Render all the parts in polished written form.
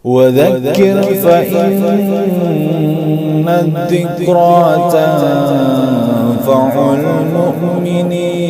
وذكر فإن الذكرى تنفع المؤمنين.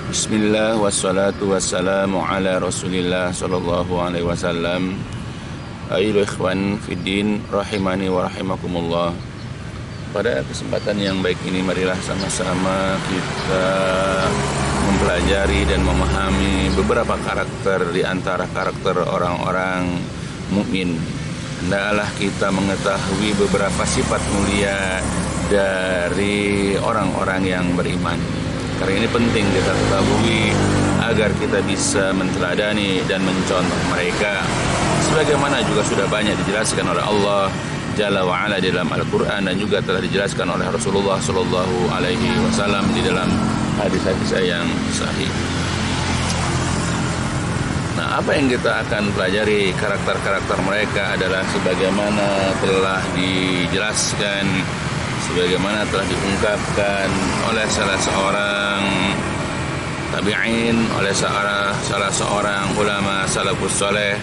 Bismillah wassalatu wassalamu ala Rasulillah sallallahu alaihi wasallam. Ayyuhal ikhwan fiddin rahimani wa rahimakumullah. Pada kesempatan yang baik ini marilah sama-sama kita mempelajari dan memahami beberapa karakter di antara karakter orang-orang mukmin. Hendaklah kita mengetahui beberapa sifat mulia dari orang-orang yang beriman. Karena ini penting kita ketahui agar kita bisa menteladani dan mencontoh mereka. Sebagaimana juga sudah banyak dijelaskan oleh Allah Jalla wa'ala di dalam Al-Quran dan juga telah dijelaskan oleh Rasulullah Sallallahu Alaihi Wasallam di dalam hadis-hadis yang sahih. Nah, apa yang kita akan pelajari karakter-karakter mereka adalah sebagaimana telah dijelaskan, sebagaimana telah diungkapkan oleh salah seorang tabi'in, oleh salah seorang ulama salafus saleh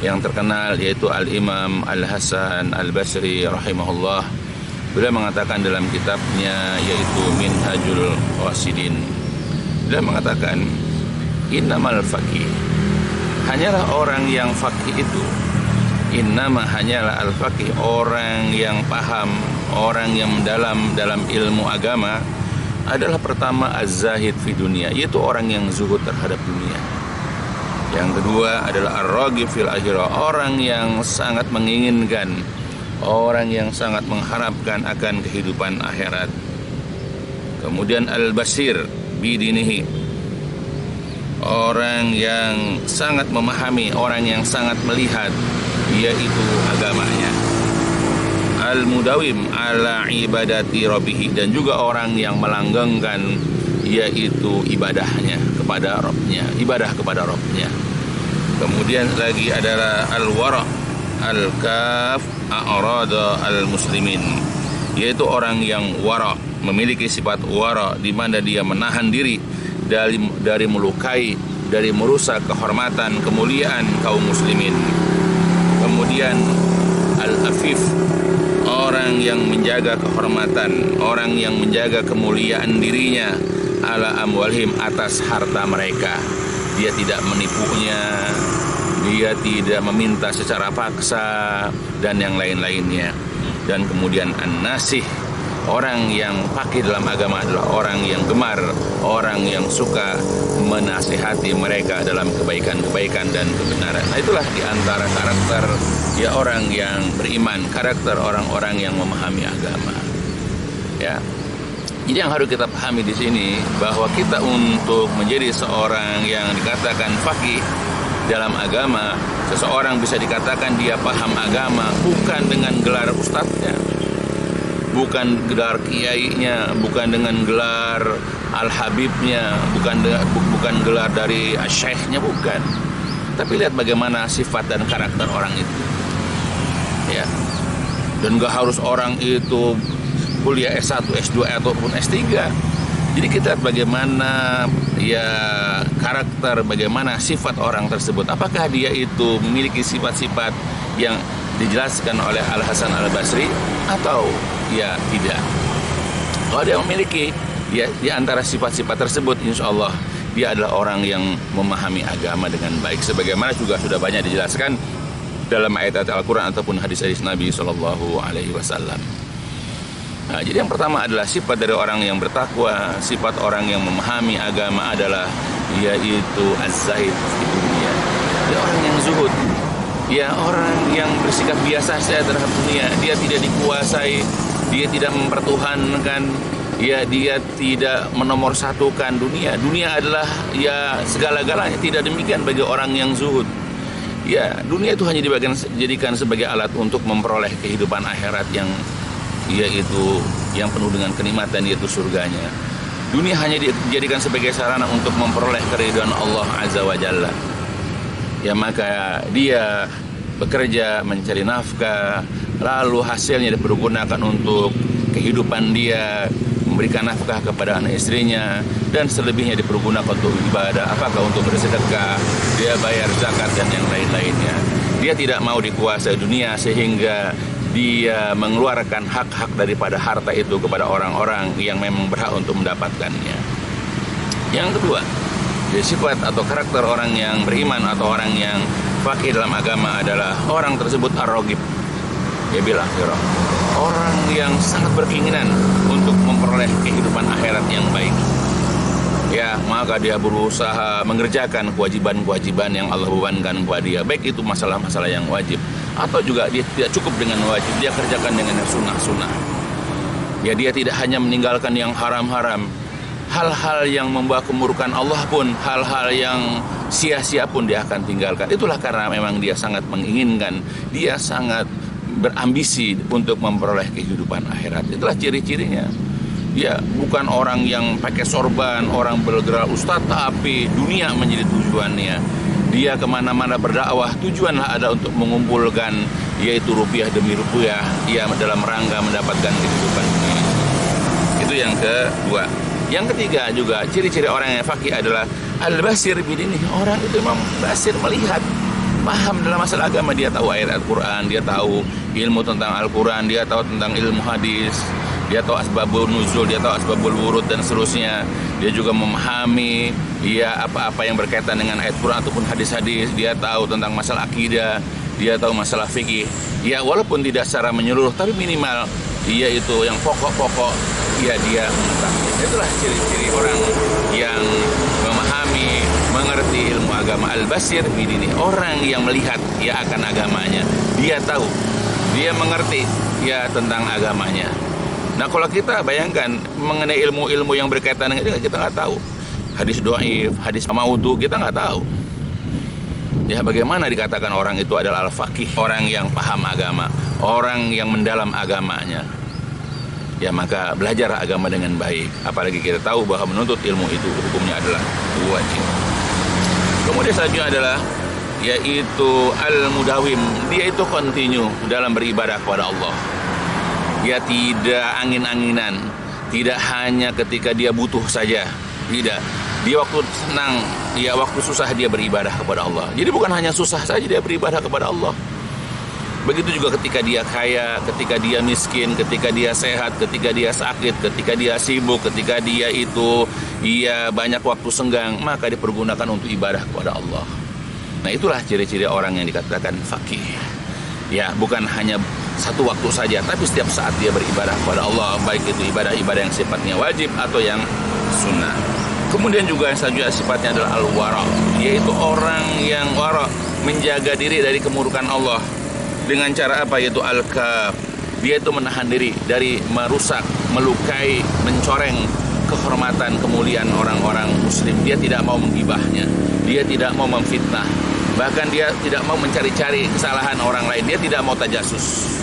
yang terkenal, yaitu Al-Imam Al-Hasan Al-Basri rahimahullah. Beliau mengatakan dalam kitabnya yaitu Minhajul Qasidin, beliau mengatakan innamal faqih, hanyalah orang yang faqih itu, innama hanyalah al-faqih, orang yang paham, orang yang mendalam dalam ilmu agama adalah pertama az-zahid fi dunia, yaitu orang yang zuhud terhadap dunia. Yang kedua adalah ar-raghib fil akhirah, orang yang sangat menginginkan, orang yang sangat mengharapkan akan kehidupan akhirat. Kemudian al-basir bidinihi, orang yang sangat memahami, orang yang sangat melihat, yaitu agamanya. Al-mudawim ala ibadati rabbih, dan juga orang yang melanggengkan, yaitu ibadahnya kepada Rabbnya, ibadah kepada Rabbnya. Kemudian lagi adalah al-wara, al-kaf a'rada al-muslimin, yaitu orang yang wara, memiliki sifat wara, di mana dia menahan diri dari melukai, dari merusak kehormatan, kemuliaan kaum muslimin. Kemudian al-afif, orang yang menjaga kehormatan, orang yang menjaga kemuliaan dirinya, ala amwalhim, atas harta mereka. Dia tidak menipunya, dia tidak meminta secara paksa, dan yang lain-lainnya. Dan kemudian an-nasih, orang yang fakih dalam agama adalah orang yang gemar, orang yang suka menasihati mereka dalam kebaikan-kebaikan dan kebenaran. Nah, itulah di antara karakter ya orang yang beriman, karakter orang-orang yang memahami agama. Ya. Jadi yang harus kita pahami di sini bahwa kita untuk menjadi seorang yang dikatakan faqih dalam agama, seseorang bisa dikatakan dia paham agama bukan dengan gelar ustadznya, bukan gelar kiainya, bukan dengan gelar al-habibnya, bukan gelar dari asy-syekhnya, bukan. Tapi lihat bagaimana sifat dan karakter orang itu. Ya. Dan gak harus orang itu kuliah S1, S2 ataupun S3. Jadi kita lihat bagaimana ya karakter, bagaimana sifat orang tersebut. Apakah dia itu memiliki sifat-sifat yang dijelaskan oleh Al-Hasan Al-Basri atau ya tidak. Kalau dia memiliki ya di antara sifat-sifat tersebut, insya Allah dia adalah orang yang memahami agama dengan baik, sebagaimana juga sudah banyak dijelaskan dalam ayat-ayat Al-Quran ataupun hadis-hadis Nabi Sallallahu Alaihi Wasallam. Nah, jadi yang pertama adalah sifat dari orang yang bertakwa, sifat orang yang memahami agama adalah yaitu az-zahid di dunia. Dia orang yang zuhud, ya orang yang bersikap biasa saja terhadap dunia. Dia tidak dikuasai, dia tidak mempertuhankan, ya dia tidak menomorsatukan dunia. Dunia adalah ya segala-galanya. Tidak demikian bagi orang yang zuhud. Ya, dunia itu hanya dijadikan sebagai alat untuk memperoleh kehidupan akhirat yang yaitu yang penuh dengan kenikmatan, yaitu surganya. Dunia hanya dijadikan sebagai sarana untuk memperoleh keridhaan Allah Azza wa Jalla. Ya, maka dia bekerja mencari nafkah, lalu hasilnya dipergunakan untuk kehidupan dia, memberikan nafkah kepada anak istrinya, dan selebihnya dipergunakan untuk ibadah. Apakah untuk bersedekah, dia bayar zakat dan yang lain-lainnya. Dia tidak mau dikuasai dunia sehingga dia mengeluarkan hak-hak daripada harta itu kepada orang-orang yang memang berhak untuk mendapatkannya. Yang kedua, sifat atau karakter orang yang beriman atau orang yang fakih dalam agama adalah orang tersebut ar-raghib, ya bil akhirah, orang yang sangat berkeinginan untuk memperoleh kehidupan akhirat yang baik. Ya, maka dia berusaha mengerjakan kewajiban-kewajiban yang Allah bebankan kepada dia, baik itu masalah-masalah yang wajib atau juga dia tidak cukup dengan wajib, dia kerjakan dengan yang sunnah-sunnah. Ya, dia tidak hanya meninggalkan yang haram-haram, hal-hal yang membawa kemurukan Allah pun, hal-hal yang sia-sia pun dia akan tinggalkan. Itulah karena memang dia sangat menginginkan, dia sangat berambisi untuk memperoleh kehidupan akhirat. Itulah ciri-cirinya. Ya, bukan orang yang pakai sorban, orang bergerak ustadz, tapi dunia menjadi tujuannya. Dia kemana-mana berdakwah, tujuanlah ada untuk mengumpulkan, yaitu rupiah demi rupiah, ia dalam rangka mendapatkan kehidupan dunia. Itu yang kedua. Yang ketiga juga, ciri-ciri orang yang fakih adalah al-basir bidini. Orang itu memang basir, melihat, paham dalam masalah agama. Dia tahu ayat Al-Quran, dia tahu ilmu tentang Al-Quran, dia tahu tentang ilmu hadis, dia tahu asbabul nuzul, dia tahu asbabul wurud dan seterusnya. Dia juga memahami apa-apa yang berkaitan dengan ayat Quran ataupun hadis-hadis. Dia tahu tentang masalah akidah, dia tahu masalah fikih. Ya, walaupun tidak secara menyeluruh, tapi minimal dia itu yang pokok-pokok, ya dia mengetahui. Itulah ciri-ciri orang yang memahami, mengerti ilmu agama. Al-basir bidini, orang yang melihat ya akan agamanya. Dia tahu, dia mengerti ya tentang agamanya. Nah, kalau kita bayangkan mengenai ilmu-ilmu yang berkaitan dengan itu, kita nggak tahu. Hadis dhaif, hadis maudhu, kita nggak tahu. Ya, bagaimana dikatakan orang itu adalah al-faqih, orang yang paham agama, orang yang mendalam agamanya. Ya, maka belajar agama dengan baik. Apalagi kita tahu bahwa menuntut ilmu itu hukumnya adalah wajib. Kemudian selanjutnya adalah yaitu al-mudawim. Dia itu continue dalam beribadah kepada Allah. Dia tidak angin-anginan, tidak hanya ketika dia butuh saja, tidak. Dia waktu senang, dia waktu susah dia beribadah kepada Allah. Jadi bukan hanya susah saja dia beribadah kepada Allah. Begitu juga ketika dia kaya, ketika dia miskin, ketika dia sehat, ketika dia sakit, ketika dia sibuk, ketika dia itu banyak waktu senggang, maka dipergunakan untuk ibadah kepada Allah. Nah, itulah ciri-ciri orang yang dikatakan faqih. Ya, bukan hanya satu waktu saja, tapi setiap saat dia beribadah kepada Allah, baik itu ibadah-ibadah yang sifatnya wajib atau yang sunnah. Kemudian juga yang selanjutnya sifatnya adalah al-wara, yaitu orang yang wara, menjaga diri dari kemurukan Allah. Dengan cara apa? Yaitu al-kaf. Dia itu menahan diri dari merusak, melukai, mencoreng kehormatan, kemuliaan orang-orang muslim. Dia tidak mau menggibahnya, dia tidak mau memfitnah, bahkan dia tidak mau mencari-cari kesalahan orang lain, dia tidak mau tajasus.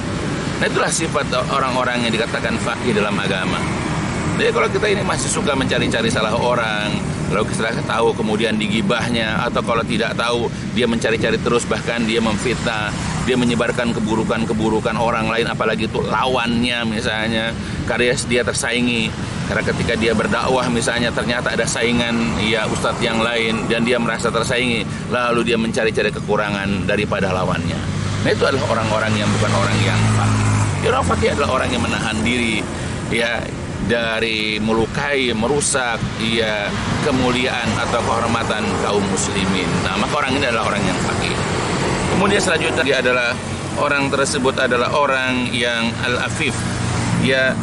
Nah, itulah sifat orang-orang yang dikatakan faqih dalam agama. Jadi kalau kita ini masih suka mencari-cari salah orang, kalau kita tahu kemudian digibahnya, atau kalau tidak tahu dia mencari-cari terus, bahkan dia memfitnah, dia menyebarkan keburukan-keburukan orang lain, apalagi itu lawannya misalnya, karya dia tersaingi. Karena ketika dia berdakwah misalnya ternyata ada saingan ya ustadz yang lain dan dia merasa tersaingi, lalu dia mencari-cari kekurangan daripada lawannya. Nah, itu adalah orang-orang yang bukan orang yang faqih. Orang faqih adalah orang yang menahan diri ya dari melukai, merusak ya kemuliaan atau kehormatan kaum muslimin. Nah, maka orang ini adalah orang yang faqih. Kemudian selanjutnya dia adalah orang tersebut adalah orang yang al-afif, ya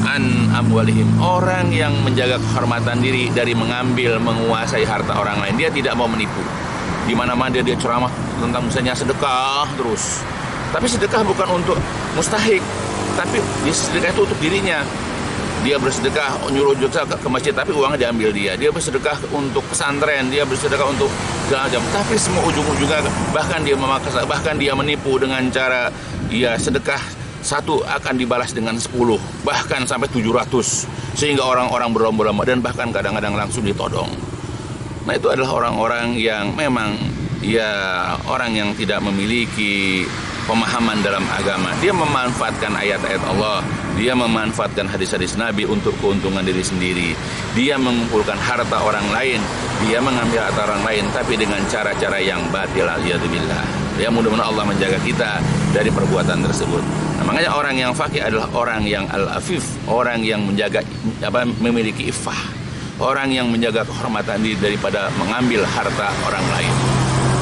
an amwalihim, orang yang menjaga kehormatan diri dari mengambil, menguasai harta orang lain. Dia tidak mau menipu. Di mana-mana dia ceramah tentang misalnya sedekah terus. Tapi sedekah bukan untuk mustahik, tapi sedekah itu untuk dirinya. Dia bersedekah nyuruh zakat ke masjid, tapi uangnya diambil dia. Dia bersedekah untuk pesantren, dia bersedekah untuk segala macam. Tapi semua ujung-ujungnya bahkan dia memaksa, bahkan dia menipu dengan cara ya sedekah satu akan dibalas dengan 10, bahkan sampai 700, sehingga orang-orang berlomba-lomba dan bahkan kadang-kadang langsung ditodong. Nah, itu adalah orang-orang yang memang ya orang yang tidak memiliki pemahaman dalam agama. Dia memanfaatkan ayat-ayat Allah, Dia memanfaatkan hadis-hadis Nabi untuk keuntungan diri sendiri. Dia mengumpulkan harta orang lain, dia mengambil harta orang lain, tapi dengan cara-cara yang batil. Alhamdulillah. Ya, mudah-mudahan Allah menjaga kita dari perbuatan tersebut. Nah, makanya orang yang faqih adalah orang yang al-afif, orang yang menjaga memiliki iffah, orang yang menjaga kehormatan diri daripada mengambil harta orang lain.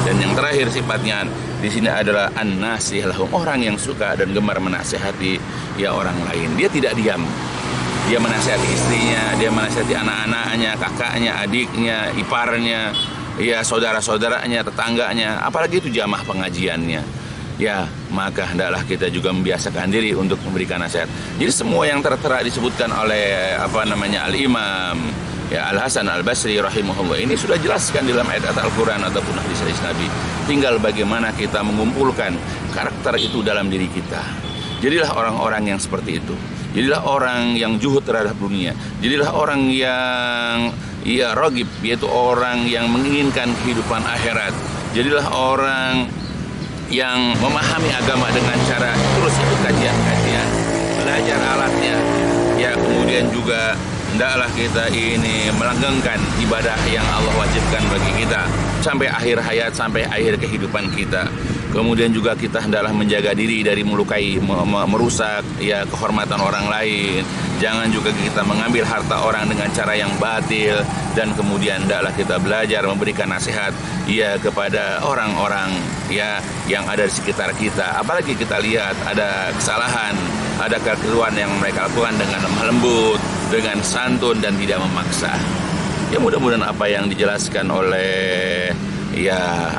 Dan yang terakhir sifatnya di sini adalah an-nasih lahum, orang yang suka dan gemar menasihati ya orang lain. Dia tidak diam. Dia menasihati istrinya, dia menasihati anak-anaknya, kakaknya, adiknya, iparnya, ya saudara-saudaranya, tetangganya, apalagi itu jamaah pengajiannya. Ya, maka hendaklah kita juga membiasakan diri untuk memberikan nasihat. Jadi semua yang tertera disebutkan oleh Al-Imam Al-Hasan Al-Basri rahimahullah ini sudah jelaskan dalam ayat Al-Quran ataupun hadis-hadis Nabi. Tinggal bagaimana kita mengumpulkan karakter itu dalam diri kita. Jadilah orang-orang yang seperti itu. Jadilah orang yang zuhud terhadap dunia. Jadilah orang yang ragib, yaitu orang yang menginginkan kehidupan akhirat. Jadilah orang yang memahami agama dengan cara terus ikut kajian-kajian, belajar alatnya. Ya, kemudian juga hendaklah kita ini melanggengkan ibadah yang Allah wajibkan bagi kita sampai akhir hayat, sampai akhir kehidupan kita. Kemudian juga kita hendaklah menjaga diri dari melukai, merusak ya kehormatan orang lain. Jangan juga kita mengambil harta orang dengan cara yang batil. Dan kemudian hendaklah kita belajar memberikan nasihat ya kepada orang-orang ya yang ada di sekitar kita. Apalagi kita lihat ada kesalahan, ada kekeliruan yang mereka lakukan dengan lemah lembut, dengan santun dan tidak memaksa. Ya, mudah-mudahan apa yang dijelaskan oleh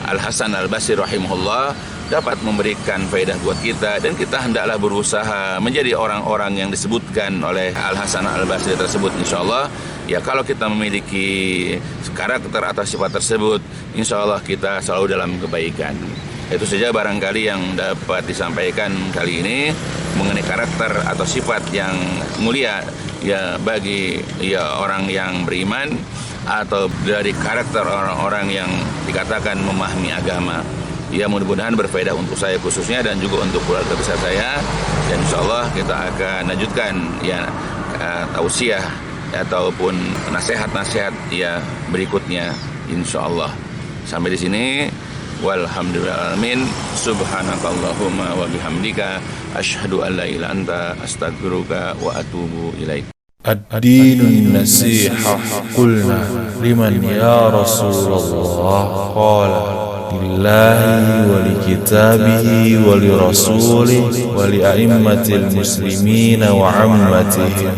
Al-Hasan Al-Basri rahimahullah dapat memberikan faedah buat kita, dan kita hendaklah berusaha menjadi orang-orang yang disebutkan oleh Al-Hasan Al-Basri tersebut, insyaallah. Ya, kalau kita memiliki karakter atau sifat tersebut, insyaallah kita selalu dalam kebaikan. Itu saja barangkali yang dapat disampaikan kali ini mengenai karakter atau sifat yang mulia ya bagi orang yang beriman, atau dari karakter orang-orang yang dikatakan memahami agama. Ya, mudah-mudahan berfaedah untuk saya khususnya dan juga untuk keluarga besar saya. Dan insyaallah kita akan lanjutkan tausiah ataupun nasihat-nasihat berikutnya insyaallah. Sampai di sini. Walhamdulillahirrahmanirrahim. Subhanakallahumma wa bihamdika asyhadu an la ilaha illa anta astaghfiruka wa atubu ilaik. الدين النصيحة قلنا لمن يا رسول الله قال لله ولكتابه ولرسوله ولأئمة المسلمين وعمتهم